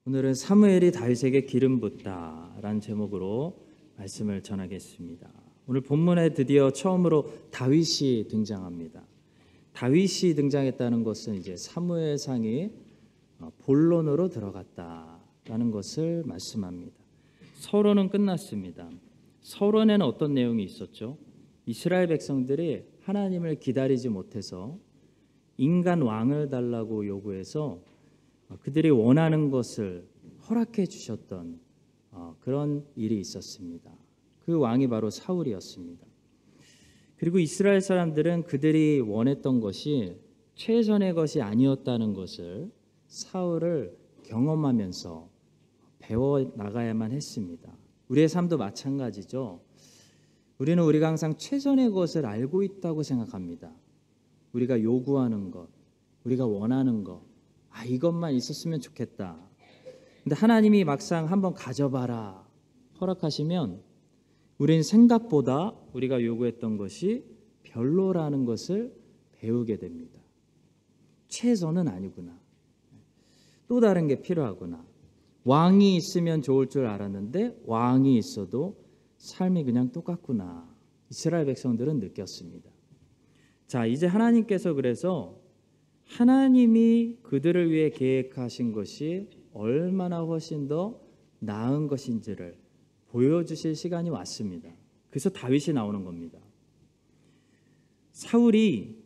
오늘은 사무엘이 다윗에게 기름 붓다라는 제목으로 말씀을 전하겠습니다. 오늘 본문에 드디어 처음으로 다윗이 등장합니다. 다윗이 등장했다는 것은 이제 사무엘상이 본론으로 들어갔다라는 것을 말씀합니다. 서론은 끝났습니다. 서론에는 어떤 내용이 있었죠? 이스라엘 백성들이 하나님을 기다리지 못해서 인간 왕을 달라고 요구해서 그들이 원하는 것을 허락해 주셨던 그런 일이 있었습니다. 그 왕이 바로 사울이었습니다. 그리고 이스라엘 사람들은 그들이 원했던 것이 최선의 것이 아니었다는 것을 사울을 경험하면서 배워 나가야만 했습니다. 우리의 삶도 마찬가지죠. 우리가 항상 최선의 것을 알고 있다고 생각합니다. 우리가 요구하는 것, 우리가 원하는 것, 이것만 있었으면 좋겠다. 근데 하나님이 막상 한번 가져봐라 허락하시면 우리는 생각보다 우리가 요구했던 것이 별로라는 것을 배우게 됩니다. 최선은 아니구나. 또 다른 게 필요하구나. 왕이 있으면 좋을 줄 알았는데 왕이 있어도 삶이 그냥 똑같구나. 이스라엘 백성들은 느꼈습니다. 자, 이제 하나님께서 그래서 하나님이 그들을 위해 계획하신 것이 얼마나 훨씬 더 나은 것인지를 보여주실 시간이 왔습니다. 그래서 다윗이 나오는 겁니다. 사울이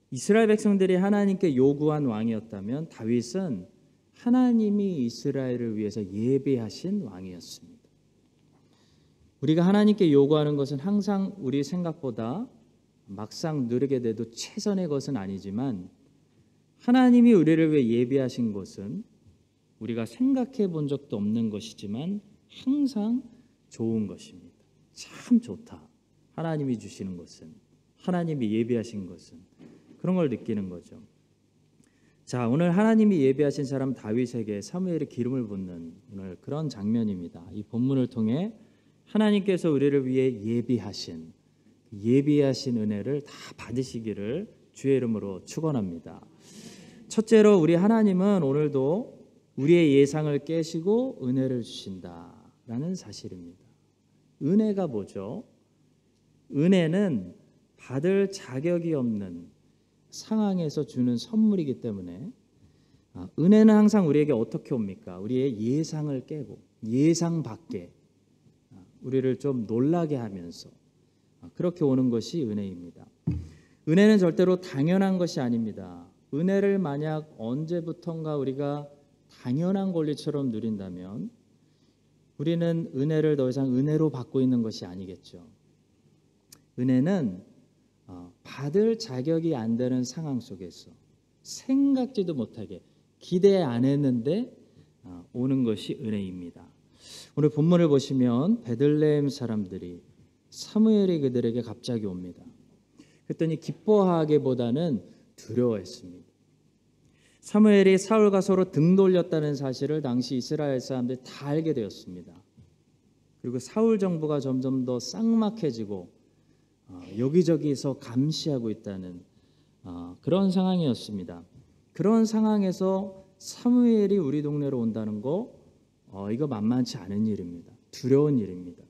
이스라엘 백성들이 하나님께 요구한 왕이었다면 다윗은 하나님이 이스라엘을 위해서 예비하신 왕이었습니다. 우리가 하나님께 요구하는 것은 항상 우리 생각보다 막상 누리게 돼도 최선의 것은 아니지만 하나님이 우리를 위해 예비하신 것은 우리가 생각해 본 적도 없는 것이지만 항상 좋은 것입니다. 참 좋다. 하나님이 주시는 것은, 하나님이 예비하신 것은, 그런 걸 느끼는 거죠. 자, 오늘 하나님이 예비하신 사람 다윗에게 사무엘이 기름을 붓는 오늘 그런 장면입니다. 이 본문을 통해 하나님께서 우리를 위해 예비하신 은혜를 다 받으시기를 주의 이름으로 축원합니다. 첫째로 우리 하나님은 오늘도 우리의 예상을 깨시고 은혜를 주신다라는 사실입니다. 은혜가 뭐죠? 은혜는 받을 자격이 없는 상황에서 주는 선물이기 때문에 은혜는 항상 우리에게 어떻게 옵니까? 우리의 예상을 깨고 예상 밖에 우리를 좀 놀라게 하면서 그렇게 오는 것이 은혜입니다. 은혜는 절대로 당연한 것이 아닙니다. 은혜를 만약 언제부턴가 우리가 당연한 권리처럼 누린다면 우리는 은혜를 더 이상 은혜로 받고 있는 것이 아니겠죠. 은혜는 받을 자격이 안 되는 상황 속에서 생각지도 못하게 기대 안 했는데 오는 것이 은혜입니다. 오늘 본문을 보시면 베들레헴 사람들이 사무엘이 그들에게 갑자기 옵니다. 그랬더니 기뻐하기보다는 두려워했습니다. 사무엘이 사울과 서로 등 돌렸다는 사실을 당시 이스라엘 사람들이 다 알게 되었습니다. 그리고 사울 정부가 점점 더 쌍막해지고 여기저기서 감시하고 있다는 그런 상황이었습니다. 그런 상황에서 사무엘이 우리 동네로 온다는 거 이거 만만치 않은 일입니다. 두려운 일입니다.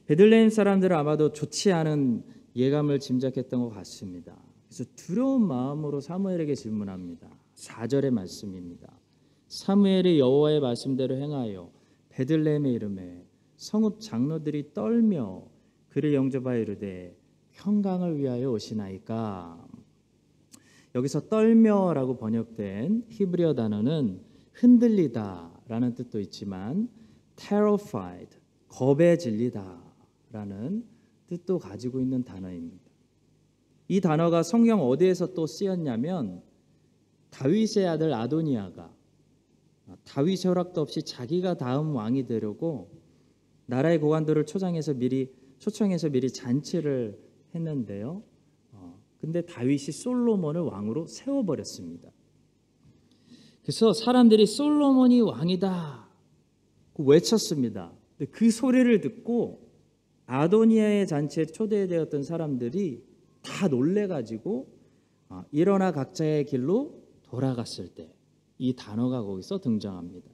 베들레헴 사람들은 아마도 좋지 않은 예감을 짐작했던 것 같습니다. 그래서 두려운 마음으로 사무엘에게 질문합니다. 4절의 말씀입니다. 사무엘이 여호와의 말씀대로 행하여 베들레헴의 이름에 성읍 장로들이 떨며 그를 영접하여 이르되 평강을 위하여 오시나이까. 여기서 떨며라고 번역된 히브리어 단어는 흔들리다라는 뜻도 있지만 terrified, 겁에 질리다라는 뜻도 가지고 있는 단어입니다. 이 단어가 성경 어디에서 또 쓰였냐면 다윗의 아들 아도니아가 다윗의 허락도 없이 자기가 다음 왕이 되려고 나라의 고관들을 초청해서 미리 잔치를 했는데요. 근데 다윗이 솔로몬을 왕으로 세워버렸습니다. 그래서 사람들이 솔로몬이 왕이다 외쳤습니다. 그 소리를 듣고 아도니아의 잔치에 초대되었던 사람들이 다 놀래가지고 일어나 각자의 길로 돌아갔을 때 이 단어가 거기서 등장합니다.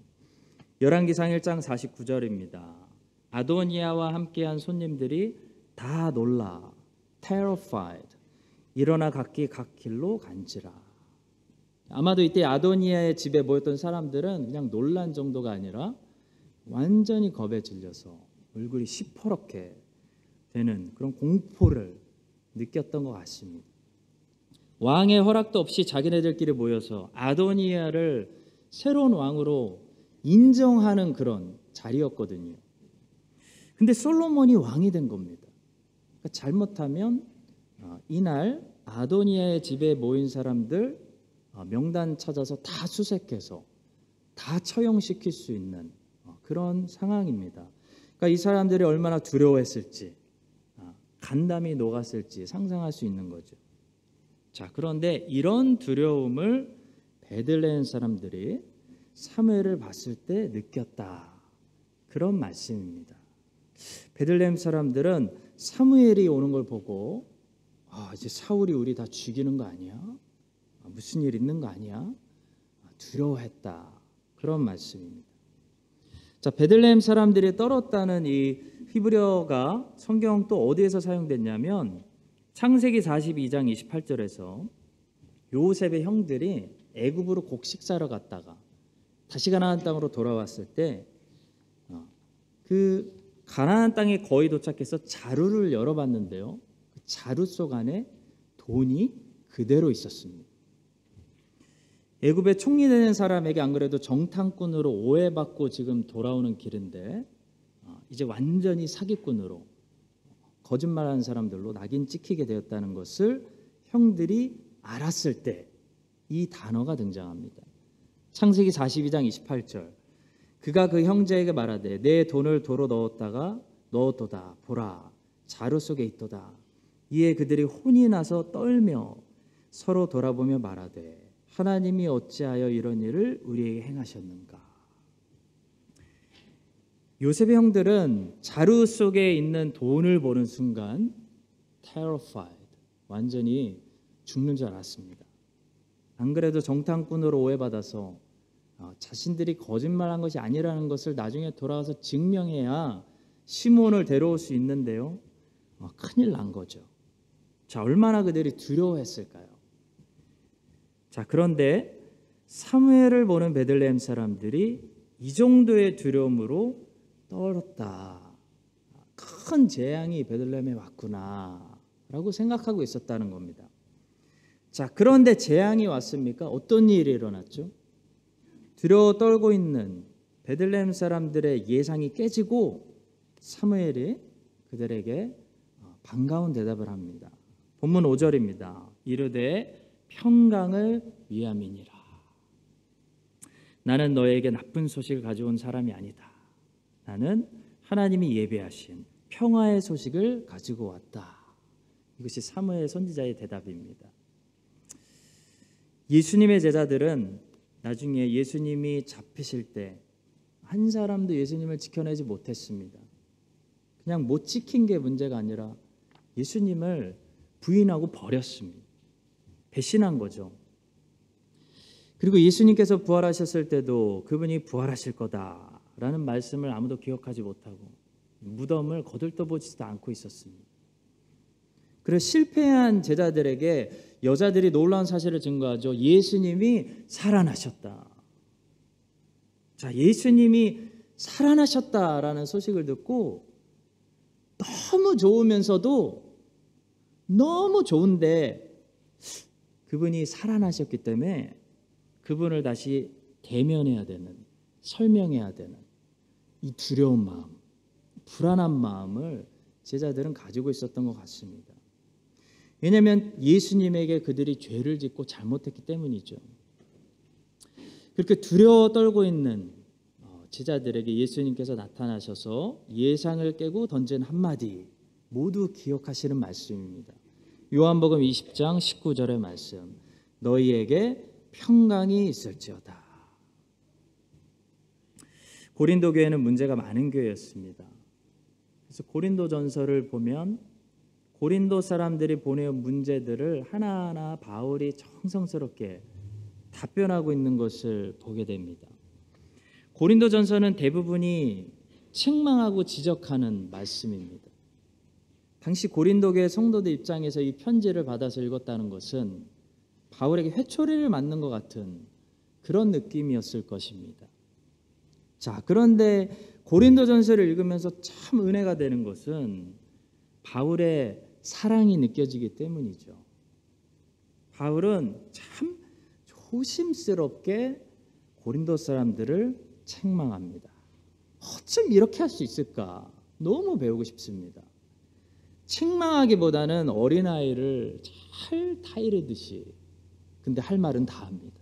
열왕기상 1장 49절입니다. 아도니아와 함께한 손님들이 다 놀라 terrified 일어나 각기 각 길로 간지라. 아마도 이때 아도니아의 집에 모였던 사람들은 그냥 놀란 정도가 아니라 완전히 겁에 질려서 얼굴이 시퍼렇게 되는 그런 공포를 느꼈던 것 같습니다. 왕의 허락도 없이 자기네들끼리 모여서 아도니아를 새로운 왕으로 인정하는 그런 자리였거든요. 근데 솔로몬이 왕이 된 겁니다. 그러니까 잘못하면 이날 아도니아의 집에 모인 사람들 명단 찾아서 다 수색해서 다 처형시킬 수 있는 그런 상황입니다. 그러니까 이 사람들이 얼마나 두려워했을지, 간담이 녹았을지 상상할 수 있는 거죠. 자, 그런데 이런 두려움을 베들레헴 사람들이 사무엘을 봤을 때 느꼈다. 그런 말씀입니다. 베들레헴 사람들은 사무엘이 오는 걸 보고 이제 사울이 우리 다 죽이는 거 아니야? 무슨 일 있는 거 아니야? 두려워했다. 그런 말씀입니다. 자, 베들레헴 사람들이 떨었다는 이 히브리어가 성경 또 어디에서 사용됐냐면 창세기 42장 28절에서 요셉의 형들이 애굽으로 곡식 사러 갔다가 다시 가나안 땅으로 돌아왔을 때 그 가나안 땅에 거의 도착해서 자루를 열어봤는데요. 그 자루 속 안에 돈이 그대로 있었습니다. 애굽의 총리되는 사람에게 안 그래도 정탐꾼으로 오해받고 지금 돌아오는 길인데 이제 완전히 사기꾼으로 거짓말하는 사람들로 낙인 찍히게 되었다는 것을 형들이 알았을 때 이 단어가 등장합니다. 창세기 42장 28절 그가 그 형제에게 말하되 내 돈을 도로 넣었도다 보라 자루 속에 있도다. 이에 그들이 혼이 나서 떨며 서로 돌아보며 말하되 하나님이 어찌하여 이런 일을 우리에게 행하셨는가. 요셉의 형들은 자루 속에 있는 돈을 보는 순간 terrified, 완전히 죽는 줄 알았습니다. 안 그래도 정탐꾼으로 오해받아서 자신들이 거짓말한 것이 아니라는 것을 나중에 돌아와서 증명해야 시몬을 데려올 수 있는데요. 큰일 난 거죠. 자, 얼마나 그들이 두려워했을까요? 자, 그런데 사무엘을 보는 베들레헴 사람들이 이 정도의 두려움으로 떨었다. 큰 재앙이 베들레헴에 왔구나라고 생각하고 있었다는 겁니다. 자, 그런데 재앙이 왔습니까? 어떤 일이 일어났죠? 두려워 떨고 있는 베들레헴 사람들의 예상이 깨지고 사무엘이 그들에게 반가운 대답을 합니다. 본문 5절입니다. 이르되 평강을 위함이니라. 나는 너에게 나쁜 소식을 가져온 사람이 아니다. 나는 하나님이 예배하신 평화의 소식을 가지고 왔다. 이것이 사무엘 선지자의 대답입니다. 예수님의 제자들은 나중에 예수님이 잡히실 때 한 사람도 예수님을 지켜내지 못했습니다. 그냥 못 지킨 게 문제가 아니라 예수님을 부인하고 버렸습니다. 배신한 거죠. 그리고 예수님께서 부활하셨을 때도 그분이 부활하실 거다라는 말씀을 아무도 기억하지 못하고 무덤을 거들떠보지도 않고 있었습니다. 그래서 실패한 제자들에게 여자들이 놀라운 사실을 증거하죠. 예수님이 살아나셨다. 자, 예수님이 살아나셨다라는 소식을 듣고 너무 좋으면서도 너무 좋은데 그분이 살아나셨기 때문에 그분을 다시 대면해야 되는, 설명해야 되는 이 두려운 마음, 불안한 마음을 제자들은 가지고 있었던 것 같습니다. 왜냐하면 예수님에게 그들이 죄를 짓고 잘못했기 때문이죠. 그렇게 두려워 떨고 있는 제자들에게 예수님께서 나타나셔서 예상을 깨고 던진 한마디 모두 기억하시는 말씀입니다. 요한복음 20장 19절의 말씀. 너희에게 평강이 있을지어다. 고린도 교회는 문제가 많은 교회였습니다. 그래서 고린도 전서를 보면 고린도 사람들이 보내온 문제들을 하나하나 바울이 정성스럽게 답변하고 있는 것을 보게 됩니다. 고린도전서는 대부분이 책망하고 지적하는 말씀입니다. 당시 고린도교의 성도들 입장에서 이 편지를 받아서 읽었다는 것은 바울에게 회초리를 맞는 것 같은 그런 느낌이었을 것입니다. 자, 그런데 고린도전서를 읽으면서 참 은혜가 되는 것은 바울의 사랑이 느껴지기 때문이죠. 바울은 참 조심스럽게 고린도 사람들을 책망합니다. 어쩜 이렇게 할 수 있을까? 너무 배우고 싶습니다. 책망하기보다는 어린아이를 잘 타이르듯이 근데 할 말은 다 합니다.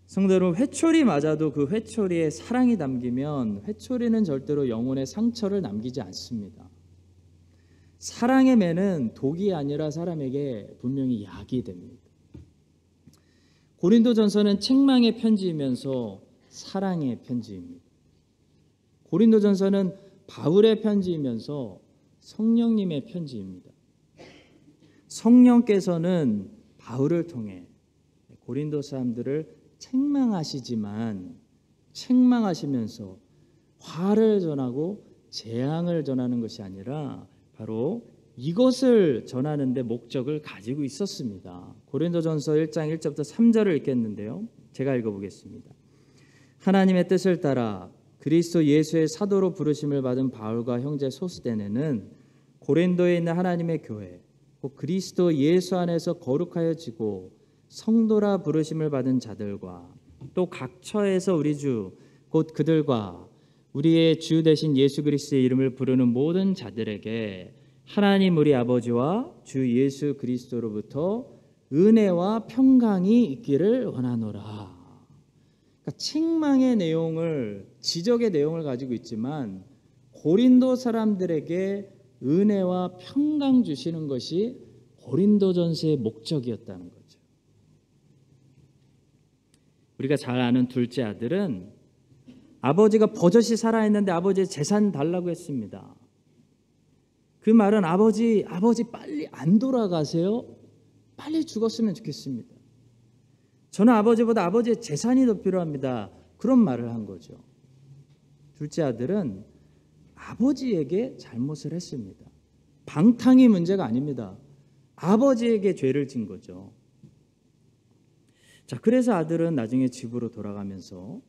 성도 여러분, 회초리 맞아도 그 회초리에 사랑이 담기면 회초리는 절대로 영혼의 상처를 남기지 않습니다. 사랑의 매는 독이 아니라 사람에게 분명히 약이 됩니다. 고린도전서는 책망의 편지이면서 사랑의 편지입니다. 고린도전서는 바울의 편지이면서 성령님의 편지입니다. 성령께서는 바울을 통해 고린도 사람들을 책망하시지만 책망하시면서 화를 전하고 재앙을 전하는 것이 아니라 바로 이것을 전하는 데 목적을 가지고 있었습니다. 고린도전서 1장 1절부터 3절을 읽겠는데요. 제가 읽어보겠습니다. 하나님의 뜻을 따라 그리스도 예수의 사도로 부르심을 받은 바울과 형제 소스데네는 고린도에 있는 하나님의 교회 곧 그리스도 예수 안에서 거룩하여지고 성도라 부르심을 받은 자들과 또 각 처에서 우리 주 곧 그들과 우리의 주 되신 예수 그리스도의 이름을 부르는 모든 자들에게 하나님 우리 아버지와 주 예수 그리스도로부터 은혜와 평강이 있기를 원하노라. 그러니까 책망의 내용을 지적의 내용을 가지고 있지만 고린도 사람들에게 은혜와 평강 주시는 것이 고린도전서의 목적이었다는 거죠. 우리가 잘 아는 둘째 아들은 아버지가 버젓이 살아있는데 아버지의 재산 달라고 했습니다. 그 말은 아버지 빨리 안 돌아가세요? 빨리 죽었으면 좋겠습니다. 저는 아버지보다 아버지의 재산이 더 필요합니다. 그런 말을 한 거죠. 둘째 아들은 아버지에게 잘못을 했습니다. 방탕이 문제가 아닙니다. 아버지에게 죄를 진 거죠. 자, 그래서 아들은 나중에 집으로 돌아가면서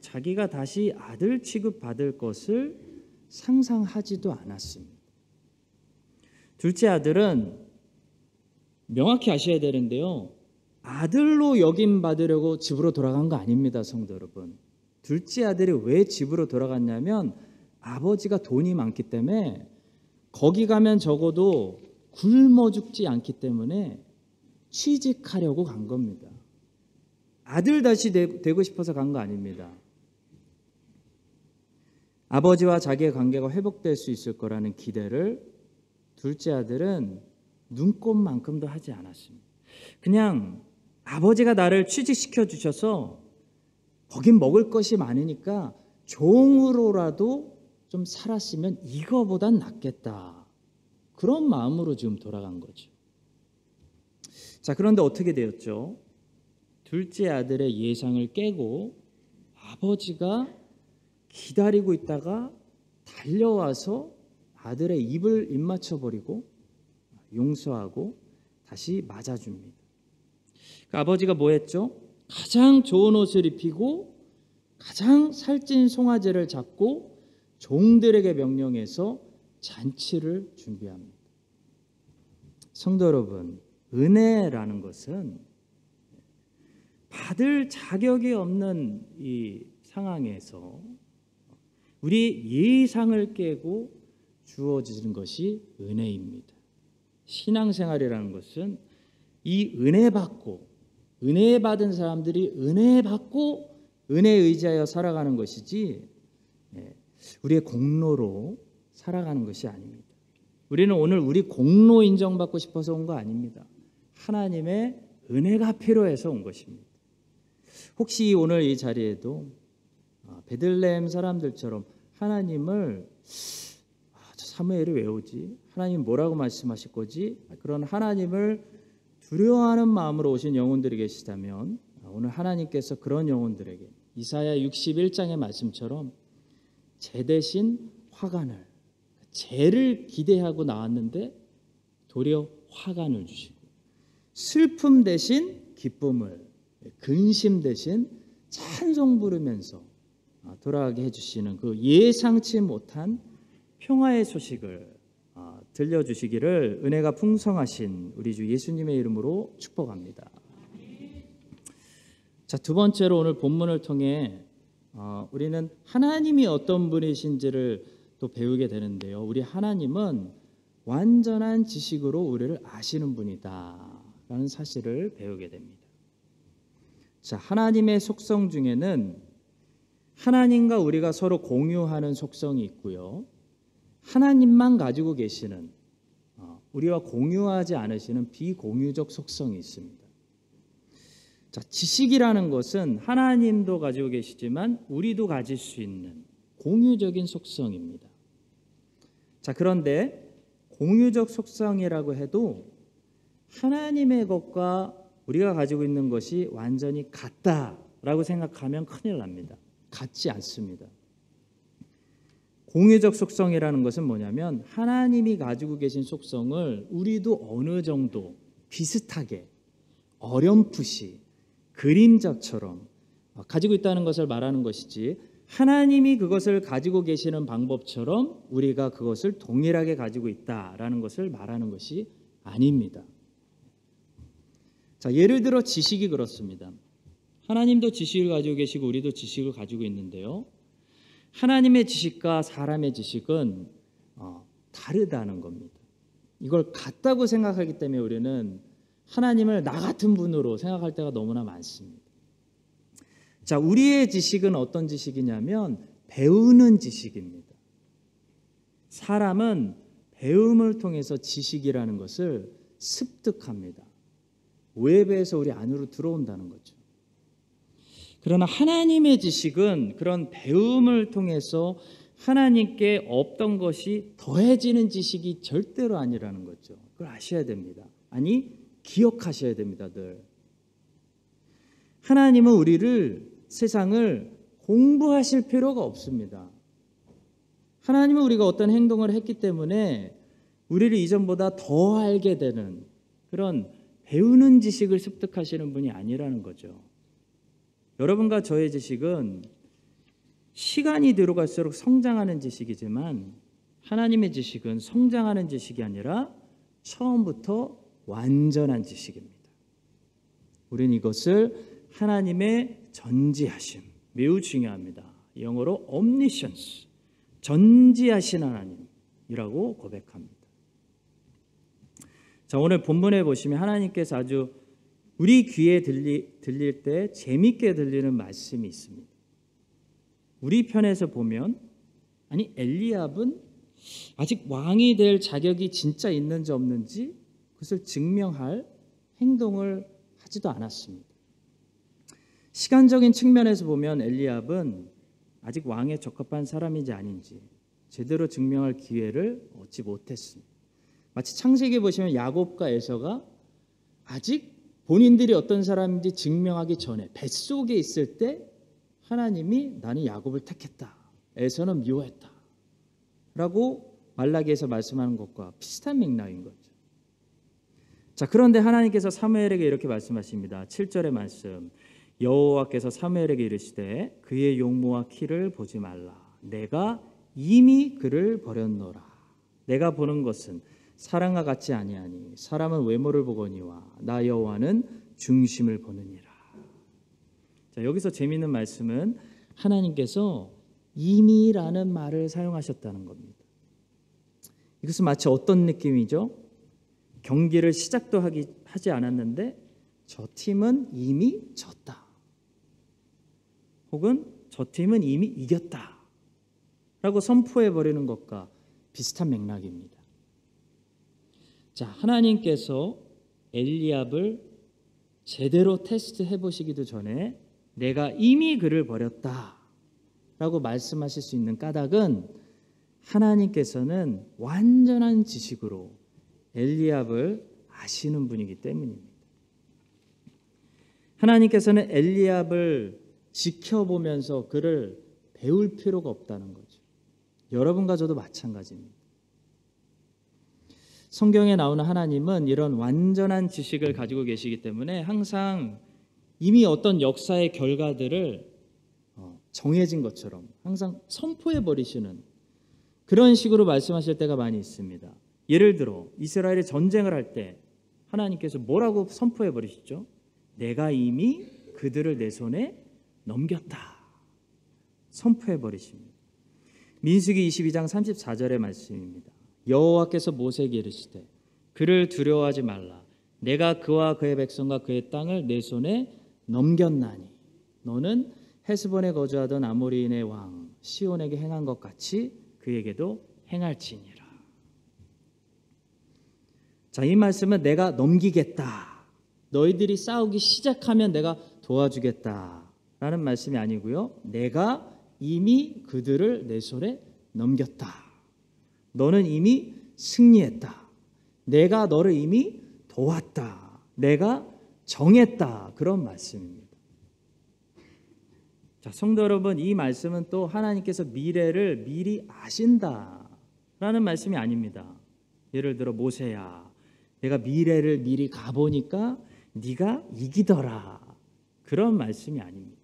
자기가 다시 아들 취급받을 것을 상상하지도 않았습니다. 둘째 아들은 명확히 아셔야 되는데요. 아들로 여김 받으려고 집으로 돌아간 거 아닙니다, 성도 여러분. 둘째 아들이 왜 집으로 돌아갔냐면 아버지가 돈이 많기 때문에 거기 가면 적어도 굶어 죽지 않기 때문에 취직하려고 간 겁니다. 아들 다시 되고 싶어서 간 거 아닙니다. 아버지와 자기의 관계가 회복될 수 있을 거라는 기대를 둘째 아들은 눈꼽만큼도 하지 않았습니다. 그냥 아버지가 나를 취직시켜 주셔서 거긴 먹을 것이 많으니까 종으로라도 좀 살았으면 이거보단 낫겠다. 그런 마음으로 지금 돌아간 거죠. 자, 그런데 어떻게 되었죠? 둘째 아들의 예상을 깨고 아버지가 기다리고 있다가 달려와서 아들의 입을 입맞춰버리고 용서하고 다시 맞아줍니다. 그러니까 아버지가 뭐 했죠? 가장 좋은 옷을 입히고 가장 살찐 송아지를 잡고 종들에게 명령해서 잔치를 준비합니다. 성도 여러분, 은혜라는 것은 받을 자격이 없는 이 상황에서 우리 예상을 깨고 주어지는 것이 은혜입니다. 신앙생활이라는 것은 이 은혜 받고 은혜 받은 사람들이 은혜 받고 은혜에 의지하여 살아가는 것이지 우리의 공로로 살아가는 것이 아닙니다. 우리는 오늘 우리 공로 인정받고 싶어서 온 거 아닙니다. 하나님의 은혜가 필요해서 온 것입니다. 혹시 오늘 이 자리에도 베들레헴 사람들처럼 하나님을 저 사무엘이 왜 오지? 하나님 뭐라고 말씀하실 거지? 그런 하나님을 두려워하는 마음으로 오신 영혼들이 계시다면 오늘 하나님께서 그런 영혼들에게 이사야 61장의 말씀처럼 재 대신 화관을, 재를 기대하고 나왔는데 도리어 화관을 주시고, 슬픔 대신 기쁨을, 근심 대신 찬송 부르면서 돌아가게 해주시는 그 예상치 못한 평화의 소식을 들려주시기를 은혜가 풍성하신 우리 주 예수님의 이름으로 축복합니다. 자, 두 번째로 오늘 본문을 통해 우리는 하나님이 어떤 분이신지를 또 배우게 되는데요. 우리 하나님은 완전한 지식으로 우리를 아시는 분이다 라는 사실을 배우게 됩니다. 자, 하나님의 속성 중에는 하나님과 우리가 서로 공유하는 속성이 있고요, 하나님만 가지고 계시는, 우리와 공유하지 않으시는 비공유적 속성이 있습니다. 자, 지식이라는 것은 하나님도 가지고 계시지만 우리도 가질 수 있는 공유적인 속성입니다. 자, 그런데 공유적 속성이라고 해도 하나님의 것과 우리가 가지고 있는 것이 완전히 같다라고 생각하면 큰일 납니다. 같지 않습니다. 공유적 속성이라는 것은 뭐냐면 하나님이 가지고 계신 속성을 우리도 어느 정도 비슷하게 어렴풋이 그림자처럼 가지고 있다는 것을 말하는 것이지, 하나님이 그것을 가지고 계시는 방법처럼 우리가 그것을 동일하게 가지고 있다라는 것을 말하는 것이 아닙니다. 자, 예를 들어 지식이 그렇습니다. 하나님도 지식을 가지고 계시고 우리도 지식을 가지고 있는데요, 하나님의 지식과 사람의 지식은 다르다는 겁니다. 이걸 같다고 생각하기 때문에 우리는 하나님을 나 같은 분으로 생각할 때가 너무나 많습니다. 자, 우리의 지식은 어떤 지식이냐면 배우는 지식입니다. 사람은 배움을 통해서 지식이라는 것을 습득합니다. 외부에서 우리 안으로 들어온다는 거죠. 그러나 하나님의 지식은 그런 배움을 통해서 하나님께 없던 것이 더해지는 지식이 절대로 아니라는 거죠. 그걸 아셔야 됩니다. 아니, 기억하셔야 됩니다. 늘 하나님은 우리를, 세상을 공부하실 필요가 없습니다. 하나님은 우리가 어떤 행동을 했기 때문에 우리를 이전보다 더 알게 되는 그런 배우는 지식을 습득하시는 분이 아니라는 거죠. 여러분과 저의 지식은 시간이 들어갈수록 성장하는 지식이지만 하나님의 지식은 성장하는 지식이 아니라 처음부터 완전한 지식입니다. 우리는 이것을 하나님의 전지하심, 매우 중요합니다. 영어로 omniscience, 전지하신 하나님이라고 고백합니다. 자, 오늘 본문에 보시면 하나님께서 아주 우리 귀에 들릴 때 재밌게 들리는 말씀이 있습니다. 우리 편에서 보면, 아니, 엘리압은 아직 왕이 될 자격이 진짜 있는지 없는지 그것을 증명할 행동을 하지도 않았습니다. 시간적인 측면에서 보면 엘리압은 아직 왕에 적합한 사람인지 아닌지 제대로 증명할 기회를 얻지 못했습니다. 마치 창세기에 보시면 야곱과 에서가 아직 본인들이 어떤 사람인지 증명하기 전에 뱃속에 있을 때 하나님이 나는 야곱을 택했다, 에서는 미워했다 라고 말라기에서 말씀하는 것과 비슷한 맥락인 거죠. 자, 그런데 하나님께서 사무엘에게 이렇게 말씀하십니다. 7절의 말씀, 여호와께서 사무엘에게 이르시되 그의 용모와 키를 보지 말라. 내가 이미 그를 버렸노라. 내가 보는 것은 사람과 같지 아니하니 사람은 외모를 보거니와 나 여호와는 중심을 보느니라. 자, 여기서 재미있는 말씀은 하나님께서 이미라는 말을 사용하셨다는 겁니다. 이것은 마치 어떤 느낌이죠? 경기를 시작도 하지 않았는데 저 팀은 이미 졌다, 혹은 저 팀은 이미 이겼다 라고 선포해버리는 것과 비슷한 맥락입니다. 자, 하나님께서 엘리압을 제대로 테스트해 보시기도 전에 내가 이미 그를 버렸다 라고 말씀하실 수 있는 까닭은 하나님께서는 완전한 지식으로 엘리압을 아시는 분이기 때문입니다. 하나님께서는 엘리압을 지켜보면서 그를 배울 필요가 없다는 거죠. 여러분과 저도 마찬가지입니다. 성경에 나오는 하나님은 이런 완전한 지식을 가지고 계시기 때문에 항상 이미 어떤 역사의 결과들을 정해진 것처럼 항상 선포해 버리시는 그런 식으로 말씀하실 때가 많이 있습니다. 예를 들어 이스라엘이 전쟁을 할 때 하나님께서 뭐라고 선포해 버리시죠? 내가 이미 그들을 내 손에 넘겼다. 선포해 버리십니다. 민수기 22장 34절의 말씀입니다. 여호와께서 모세에게 이르시되 그를 두려워하지 말라. 내가 그와 그의 백성과 그의 땅을 내 손에 넘겼나니 너는 헤스본에 거주하던 아모리인의 왕 시온에게 행한 것 같이 그에게도 행할지니라. 자, 이 말씀은 내가 넘기겠다. 너희들이 싸우기 시작하면 내가 도와주겠다라는 말씀이 아니고요. 내가 이미 그들을 내 손에 넘겼다. 너는 이미 승리했다. 내가 너를 이미 도왔다. 내가 정했다. 그런 말씀입니다. 자, 성도 여러분, 이 말씀은 또 하나님께서 미래를 미리 아신다라는 말씀이 아닙니다. 예를 들어 모세야, 내가 미래를 미리 가보니까 네가 이기더라. 그런 말씀이 아닙니다.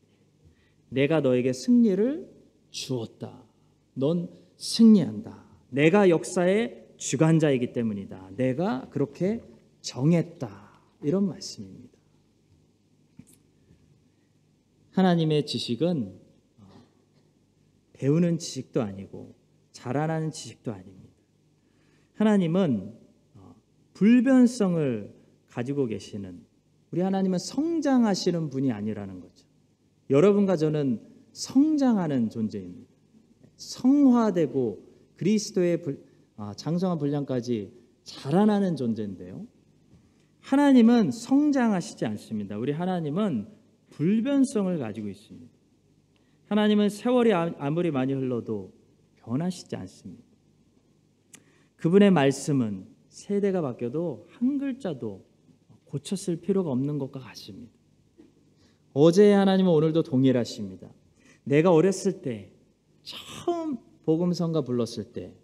내가 너에게 승리를 주었다. 넌 승리한다. 내가 역사의 주관자이기 때문이다. 내가 그렇게 정했다. 이런 말씀입니다. 하나님의 지식은 배우는 지식도 아니고 자라나는 지식도 아닙니다. 하나님은 불변성을 가지고 계시는, 우리 하나님은 성장하시는 분이 아니라는 거죠. 여러분과 저는 성장하는 존재입니다. 성화되고 그리스도의 장성한 분량까지 자라나는 존재인데요. 하나님은 성장하시지 않습니다. 우리 하나님은 불변성을 가지고 있습니다. 하나님은 세월이 아무리 많이 흘러도 변하시지 않습니다. 그분의 말씀은 세대가 바뀌어도 한 글자도 고쳤을 필요가 없는 것과 같습니다. 어제의 하나님은 오늘도 동일하십니다. 내가 어렸을 때 처음 복음성가 불렀을 때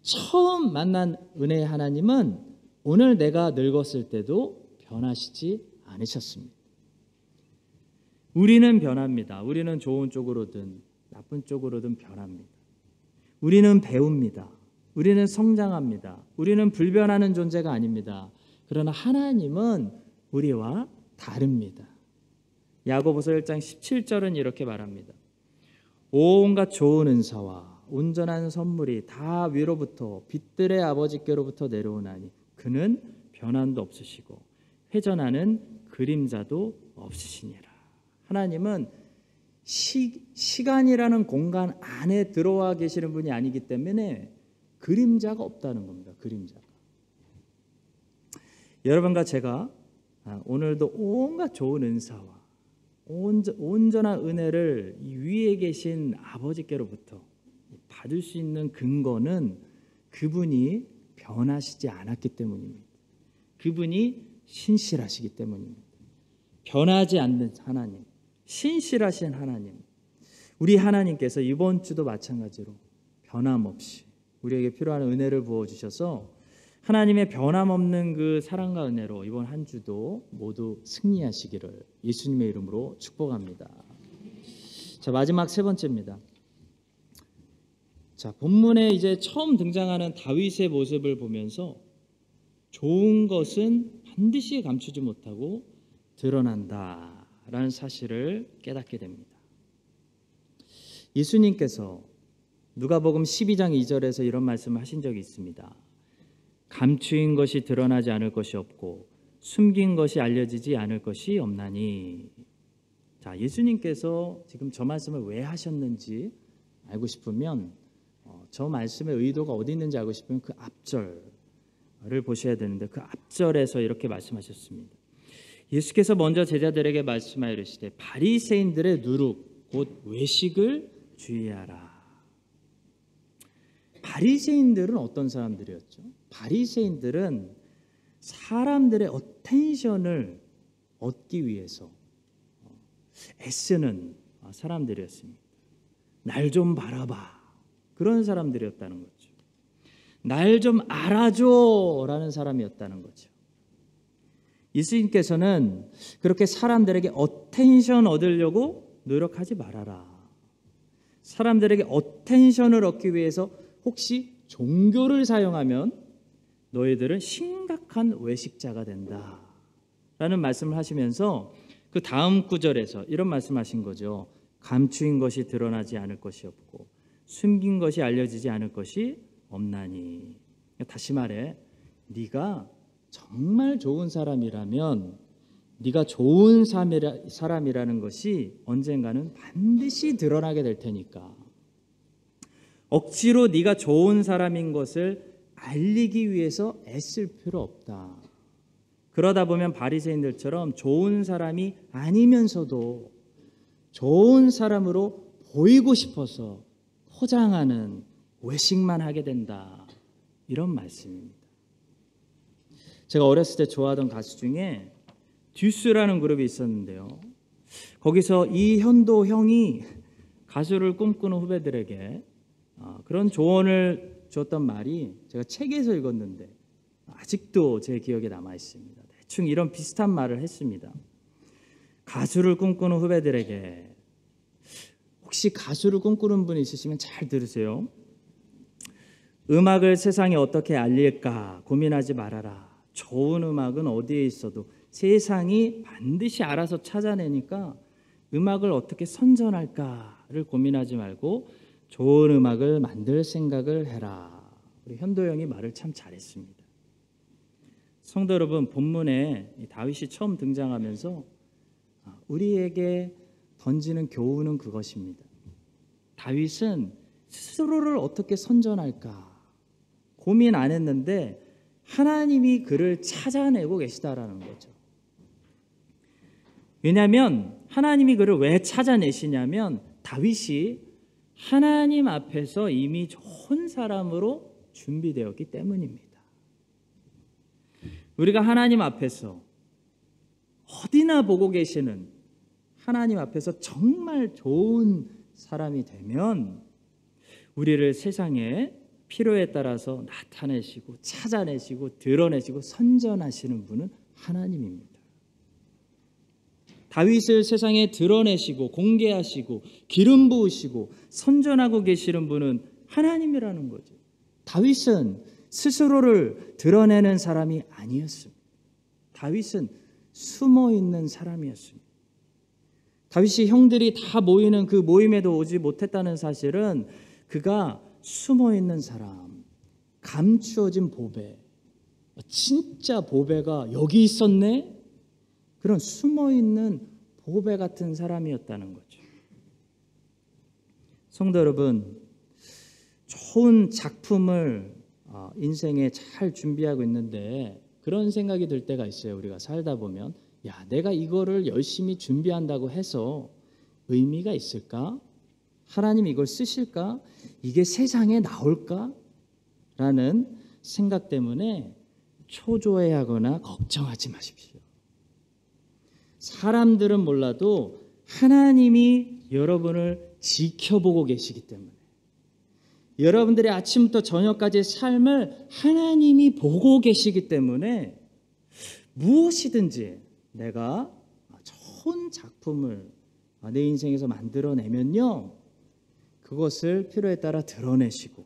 처음 만난 은혜의 하나님은 오늘 내가 늙었을 때도 변하시지 않으셨습니다. 우리는 변합니다. 우리는 좋은 쪽으로든 나쁜 쪽으로든 변합니다. 우리는 배웁니다. 우리는 성장합니다. 우리는 불변하는 존재가 아닙니다. 그러나 하나님은 우리와 다릅니다. 야고보서 1장 17절은 이렇게 말합니다. 온갖 좋은 은사와 온전한 선물이 다 위로부터 빛들의 아버지께로부터 내려오나니 그는 변함도 없으시고 회전하는 그림자도 없으시니라. 하나님은 시간이라는 공간 안에 들어와 계시는 분이 아니기 때문에 그림자가 없다는 겁니다. 그림자가. 여러분과 제가 오늘도 온갖 좋은 은사와 온전한 은혜를 이 위에 계신 아버지께로부터 받을 수 있는 근거는 그분이 변하시지 않았기 때문입니다. 그분이 신실하시기 때문입니다. 변하지 않는 하나님, 신실하신 하나님, 우리 하나님께서 이번 주도 마찬가지로 변함없이 우리에게 필요한 은혜를 부어주셔서 하나님의 변함없는 그 사랑과 은혜로 이번 한 주도 모두 승리하시기를 예수님의 이름으로 축복합니다. 자, 마지막 세 번째입니다. 자, 본문에 이제 처음 등장하는 다윗의 모습을 보면서 좋은 것은 반드시 감추지 못하고 드러난다라는 사실을 깨닫게 됩니다. 예수님께서 누가복음 12장 2절에서 이런 말씀을 하신 적이 있습니다. 감추인 것이 드러나지 않을 것이 없고 숨긴 것이 알려지지 않을 것이 없나니. 자, 예수님께서 지금 저 말씀을 왜 하셨는지 알고 싶으면 저 말씀의 의도가 어디 있는지 알고 싶으면 그 앞절을 보셔야 되는데 그 앞절에서 이렇게 말씀하셨습니다. 예수께서 먼저 제자들에게 말씀하여 이르시되 바리새인들의 누룩 곧 외식을 주의하라. 바리새인들은 어떤 사람들이었죠? 바리새인들은 사람들의 어텐션을 얻기 위해서 애쓰는 사람들이었습니다. 날 좀 바라봐. 그런 사람들이었다는 거죠. 날 좀 알아줘 라는 사람이었다는 거죠. 예수님께서는 그렇게 사람들에게 어텐션 얻으려고 노력하지 말아라. 사람들에게 어텐션을 얻기 위해서 혹시 종교를 사용하면 너희들은 심각한 외식자가 된다 라는 말씀을 하시면서 그 다음 구절에서 이런 말씀하신 거죠. 감추인 것이 드러나지 않을 것이 없고 숨긴 것이 알려지지 않을 것이 없나니. 다시 말해, 네가 정말 좋은 사람이라면 네가 좋은 사람이라는 것이 언젠가는 반드시 드러나게 될 테니까 억지로 네가 좋은 사람인 것을 알리기 위해서 애쓸 필요 없다. 그러다 보면 바리새인들처럼 좋은 사람이 아니면서도 좋은 사람으로 보이고 싶어서 포장하는 외식만 하게 된다. 이런 말씀입니다. 제가 어렸을 때 좋아하던 가수 중에 듀스라는 그룹이 있었는데요. 거기서 이현도 형이 가수를 꿈꾸는 후배들에게 그런 조언을 줬던 말이 제가 책에서 읽었는데 아직도 제 기억에 남아 있습니다. 대충 이런 비슷한 말을 했습니다. 가수를 꿈꾸는 후배들에게, 혹시 가수를 꿈꾸는 분이 있으시면 잘 들으세요. 음악을 세상에 어떻게 알릴까 고민하지 말아라. 좋은 음악은 어디에 있어도 세상이 반드시 알아서 찾아내니까 음악을 어떻게 선전할까를 고민하지 말고 좋은 음악을 만들 생각을 해라. 우리 현도 형이 말을 참 잘했습니다. 성도 여러분, 본문에 다윗이 처음 등장하면서 우리에게 던지는 교훈은 그것입니다. 다윗은 스스로를 어떻게 선전할까 고민 안 했는데 하나님이 그를 찾아내고 계시다라는 거죠. 왜냐하면 하나님이 그를 왜 찾아내시냐면 다윗이 하나님 앞에서 이미 좋은 사람으로 준비되었기 때문입니다. 우리가 하나님 앞에서 어디나 보고 계시는 하나님 앞에서 정말 좋은 사람이 되면 우리를 세상에 필요에 따라서 나타내시고 찾아내시고 드러내시고 선전하시는 분은 하나님입니다. 다윗을 세상에 드러내시고 공개하시고 기름 부으시고 선전하고 계시는 분은 하나님이라는 거죠. 다윗은 스스로를 드러내는 사람이 아니었습니다. 다윗은 숨어 있는 사람이었습니다. 다윗이 형들이 다 모이는 그 모임에도 오지 못했다는 사실은 그가 숨어 있는 사람, 감추어진 보배, 진짜 보배가 여기 있었네? 그런 숨어 있는 보배 같은 사람이었다는 거죠. 성도 여러분, 좋은 작품을 인생에 잘 준비하고 있는데 그런 생각이 들 때가 있어요. 우리가 살다 보면 야, 내가 이거를 열심히 준비한다고 해서 의미가 있을까? 하나님 이걸 쓰실까? 이게 세상에 나올까? 라는 생각 때문에 초조해하거나 걱정하지 마십시오. 사람들은 몰라도 하나님이 여러분을 지켜보고 계시기 때문에 여러분들의 아침부터 저녁까지의 삶을 하나님이 보고 계시기 때문에 무엇이든지 내가 좋은 작품을 내 인생에서 만들어내면요, 그것을 필요에 따라 드러내시고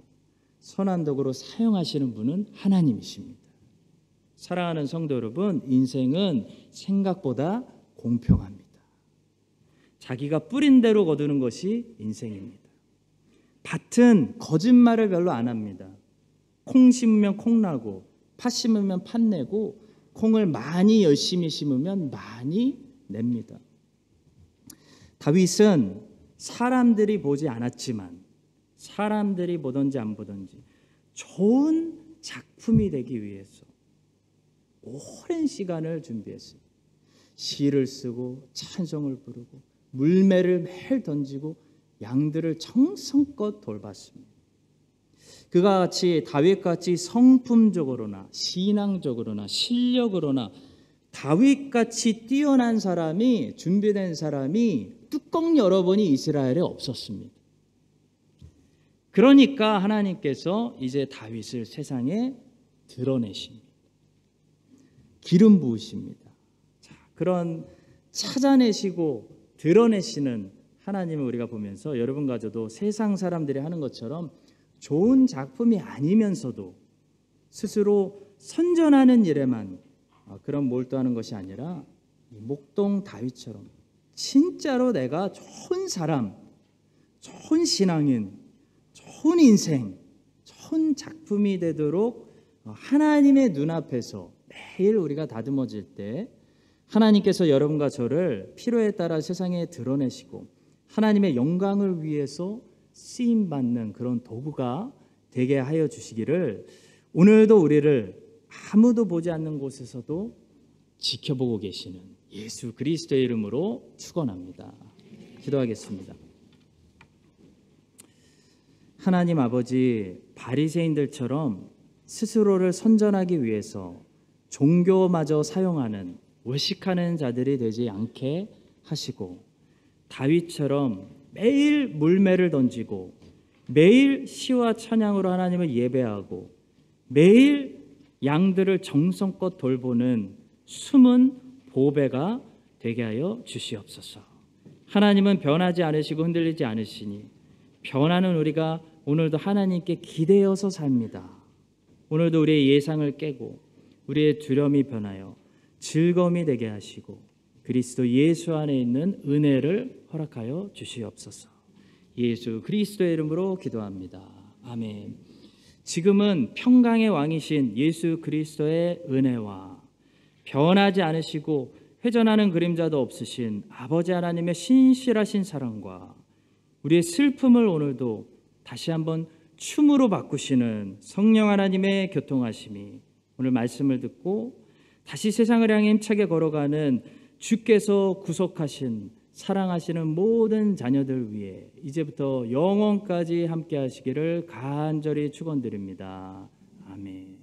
선한 도구로 사용하시는 분은 하나님이십니다. 사랑하는 성도 여러분, 인생은 생각보다 공평합니다. 자기가 뿌린 대로 거두는 것이 인생입니다. 밭은 거짓말을 별로 안 합니다. 콩 심으면 콩 나고 팥 심으면 팥 내고 콩을 많이 열심히 심으면 많이 냅니다. 다윗은 사람들이 보지 않았지만 사람들이 보든지 안 보든지 좋은 작품이 되기 위해서 오랜 시간을 준비했어요. 시를 쓰고 찬송을 부르고 물매를 매일 던지고 양들을 정성껏 돌봤습니다. 그가 같이 다윗같이 성품적으로나 신앙적으로나 실력으로나 다윗같이 뛰어난 사람이, 준비된 사람이 뚜껑 열어보니 이스라엘에 없었습니다. 그러니까 하나님께서 이제 다윗을 세상에 드러내십니다. 기름 부으십니다. 자, 그런 찾아내시고 드러내시는 하나님을 우리가 보면서 여러분과 저도 세상 사람들이 하는 것처럼 좋은 작품이 아니면서도 스스로 선전하는 일에만 그런 몰두하는 것이 아니라 목동 다윗처럼 진짜로 내가 좋은 사람, 좋은 신앙인, 좋은 인생, 좋은 작품이 되도록 하나님의 눈앞에서 매일 우리가 다듬어질 때 하나님께서 여러분과 저를 필요에 따라 세상에 드러내시고 하나님의 영광을 위해서 쓰임받는 그런 도구가 되게 하여 주시기를 오늘도 우리를 아무도 보지 않는 곳에서도 지켜보고 계시는 예수 그리스도의 이름으로 축원합니다. 기도하겠습니다. 하나님 아버지, 바리새인들처럼 스스로를 선전하기 위해서 종교마저 사용하는 외식하는 자들이 되지 않게 하시고 다윗처럼 매일 물매를 던지고 매일 시와 찬양으로 하나님을 예배하고 매일 양들을 정성껏 돌보는 숨은 보배가 되게 하여 주시옵소서. 하나님은 변하지 않으시고 흔들리지 않으시니 변하는 우리가 오늘도 하나님께 기대어서 삽니다. 오늘도 우리의 예상을 깨고 우리의 두려움이 변하여 즐거움이 되게 하시고 그리스도 예수 안에 있는 은혜를 허락하여 주시옵소서. 예수 그리스도의 이름으로 기도합니다. 아멘. 지금은 평강의 왕이신 예수 그리스도의 은혜와 변하지 않으시고 회전하는 그림자도 없으신 아버지 하나님의 신실하신 사랑과 우리의 슬픔을 오늘도 다시 한번 춤으로 바꾸시는 성령 하나님의 교통하심이 오늘 말씀을 듣고 다시 세상을 향해 힘차게 걸어가는 주께서 구속하신 사랑하시는 모든 자녀들 위해 이제부터 영원까지 함께 하시기를 간절히 축원드립니다. 아멘.